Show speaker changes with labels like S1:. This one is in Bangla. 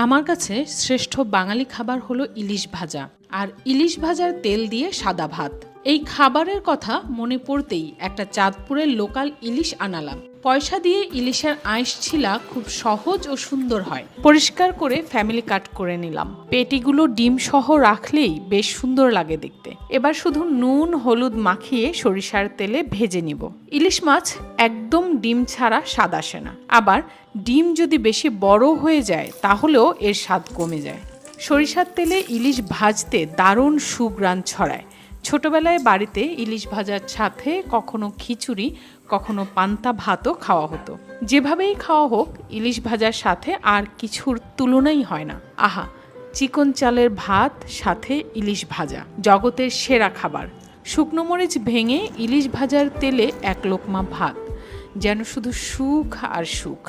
S1: আমার কাছে শ্রেষ্ঠ বাঙালি খাবার হলো ইলিশ ভাজা, আর ইলিশ ভাজার তেল দিয়ে সাদা ভাত। এই খাবারের কথা মনে পড়তেই একটা চাঁদপুরের লোকাল ইলিশ আনালাম। পয়সা দিয়ে ইলিশের আঁশ ছিলা খুব সহজ ও সুন্দর হয়। পরিষ্কার করে ফ্যামিলি কাট করে নিলাম। পেটিগুলো ডিম সহ রাখলেই বেশ সুন্দর লাগে দেখতে। এবার শুধু নুন হলুদ মাখিয়ে সরিষার তেলে ভেজে নিব। ইলিশ মাছ একদম ডিম ছাড়া স্বাদ আসে না, আবার ডিম যদি বেশি বড় হয়ে যায় তাহলেও এর স্বাদ কমে যায়। সরিষার তেলে ইলিশ ভাজতে দারুণ সুঘ্রাণ ছড়ায়। ছোটবেলায় বাড়িতে ইলিশ ভাজার সাথে কখনো খিচুড়ি, কখনো পান্তা ভাতও খাওয়া হতো। যেভাবেই খাওয়া হোক, ইলিশ ভাজার সাথে আর কিছুর তুলনাই হয় না। আহা, চিকন চালের ভাত সাথে ইলিশ ভাজা জগতের সেরা খাবার। শুকনো মরিচ ভেঙে ইলিশ ভাজার তেলে এক লোকমা ভাত, যেন শুধু সুখ আর সুখ।